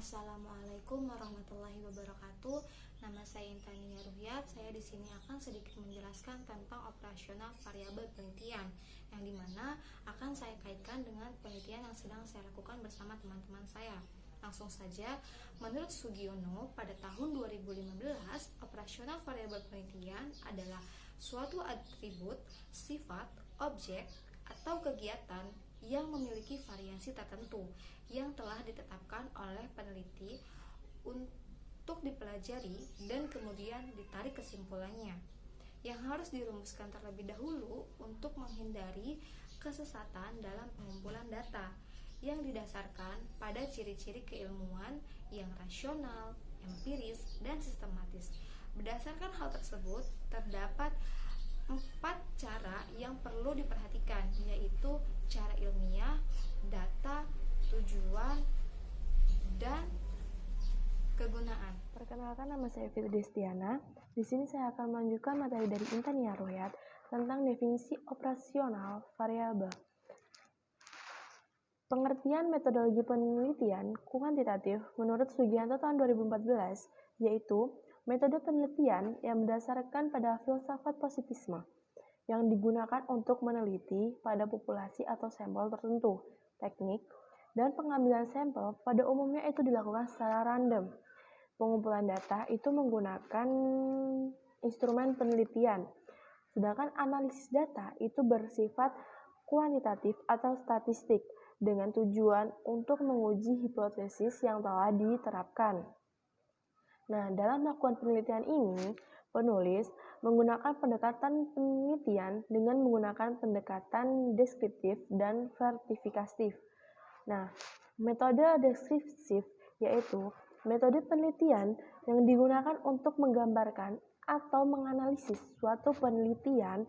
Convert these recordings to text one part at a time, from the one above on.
Assalamualaikum warahmatullahi wabarakatuh. Nama saya Intania Ruhyat. Saya di sini akan sedikit menjelaskan tentang operasional variabel penelitian, yang dimana akan saya kaitkan dengan penelitian yang sedang saya lakukan bersama teman-teman saya. Langsung saja, menurut Sugiono, pada tahun 2015, operasional variabel penelitian adalah suatu atribut, sifat, objek, atau kegiatan yang memiliki variasi tertentu yang telah ditetapkan oleh peneliti untuk dipelajari dan kemudian ditarik kesimpulannya, yang harus dirumuskan terlebih dahulu untuk menghindari kesesatan dalam pengumpulan data yang didasarkan pada ciri-ciri keilmuan yang rasional, empiris, dan sistematis. Berdasarkan hal tersebut, terdapat 4 cara yang perlu diperhatikan, yaitu cara ilmiah, data, tujuan, dan kegunaan. Perkenalkan, nama saya Fitri Destiana. Di sini saya akan melanjutkan materi dari Intania Ruhyat tentang definisi operasional variabel. Pengertian metodologi penelitian kuantitatif menurut Sugianto tahun 2014, yaitu metode penelitian yang berdasarkan pada filsafat positisme yang digunakan untuk meneliti pada populasi atau sampel tertentu. Teknik dan pengambilan sampel pada umumnya itu dilakukan secara random. Pengumpulan data itu menggunakan instrumen penelitian, sedangkan analisis data itu bersifat kuantitatif atau statistik dengan tujuan untuk menguji hipotesis yang telah diterapkan. Nah, dalam melakukan penelitian ini, penulis menggunakan pendekatan penelitian dengan menggunakan pendekatan deskriptif dan verifikatif. Nah, metode deskriptif yaitu metode penelitian yang digunakan untuk menggambarkan atau menganalisis suatu penelitian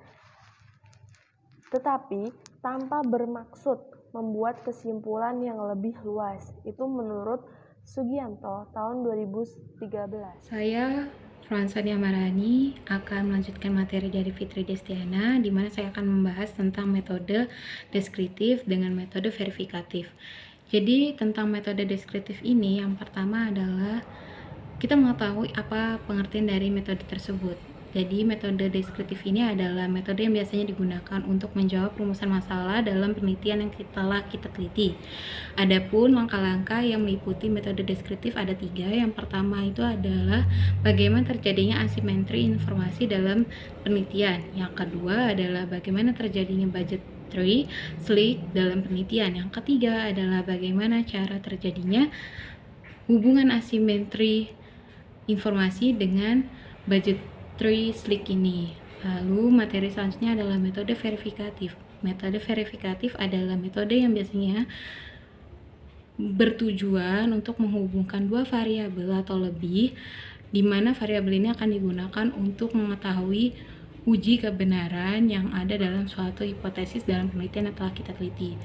tetapi tanpa bermaksud membuat kesimpulan yang lebih luas. Itu menurut Sugianto tahun 2013. Saya Fransania Marani akan melanjutkan materi dari Fitri Destiana, di mana saya akan membahas tentang metode deskriptif dengan metode verifikatif. Jadi tentang metode deskriptif ini, yang pertama adalah kita mengetahui apa pengertian dari metode tersebut. Jadi metode deskriptif ini adalah metode yang biasanya digunakan untuk menjawab rumusan masalah dalam penelitian yang telah kita teliti. Adapun langkah-langkah yang meliputi metode deskriptif ada 3. Yang pertama itu adalah bagaimana terjadinya asimetri informasi dalam penelitian. Yang kedua adalah bagaimana terjadinya budget tree slick dalam penelitian. Yang ketiga adalah bagaimana cara terjadinya hubungan asimetri informasi dengan budget tree slick ini. Lalu materi selanjutnya adalah metode verifikatif. Metode verifikatif adalah metode yang biasanya bertujuan untuk menghubungkan 2 variabel atau lebih, di mana variabel ini akan digunakan untuk mengetahui uji kebenaran yang ada dalam suatu hipotesis dalam penelitian yang telah kita teliti.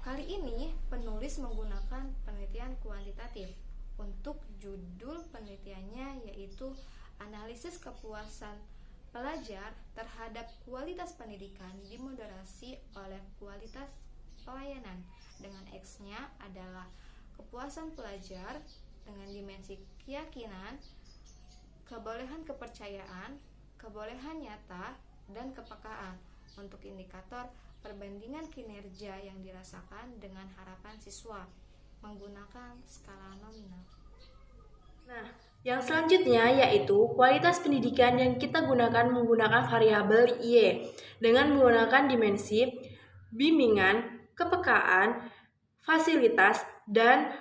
Kali ini penulis menggunakan penelitian kuantitatif. Untuk judul penelitiannya yaitu analisis kepuasan pelajar terhadap kualitas pendidikan dimoderasi oleh kualitas pelayanan, dengan X-nya adalah kepuasan pelajar dengan dimensi keyakinan, kebolehan kepercayaan, kebolehan nyata, dan kepekaan. Untuk indikator perbandingan kinerja yang dirasakan dengan harapan siswa menggunakan skala nominal. Nah, yang selanjutnya yaitu kualitas pendidikan yang kita gunakan menggunakan variabel Y dengan menggunakan dimensi bimbingan, kepekaan, fasilitas, dan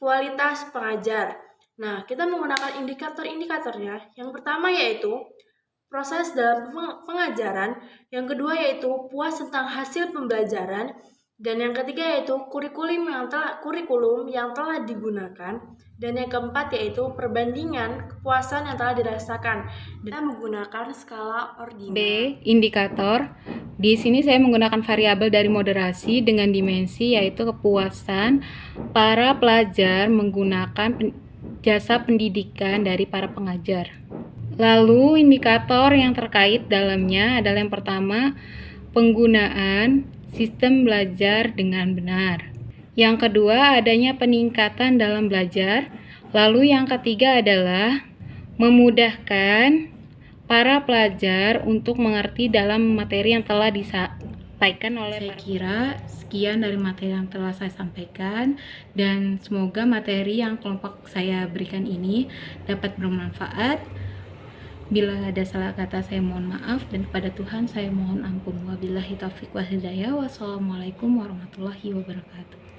kualitas pengajar. Nah, kita menggunakan indikator-indikatornya. Yang pertama yaitu proses dalam pengajaran, yang kedua yaitu puas tentang hasil pembelajaran, dan yang ketiga yaitu kurikulum yang telah digunakan, dan yang keempat yaitu perbandingan kepuasan yang telah dirasakan. Kita menggunakan skala ordinal. B. Indikator. Di sini saya menggunakan variabel dari moderasi dengan dimensi yaitu kepuasan para pelajar menggunakan jasa pendidikan dari para pengajar. Lalu indikator yang terkait dalamnya adalah yang pertama penggunaan sistem belajar dengan benar. Yang kedua, adanya peningkatan dalam belajar. Lalu yang ketiga adalah memudahkan para pelajar untuk mengerti dalam materi yang telah disampaikan oleh saya kira sekian dari materi yang telah saya sampaikan, dan semoga materi yang kelompok saya berikan ini dapat bermanfaat. Bila ada salah kata saya mohon maaf, dan kepada Tuhan saya mohon ampun. Wabillahi taufiq wal hidayah. Wassalamualaikum warahmatullahi wabarakatuh.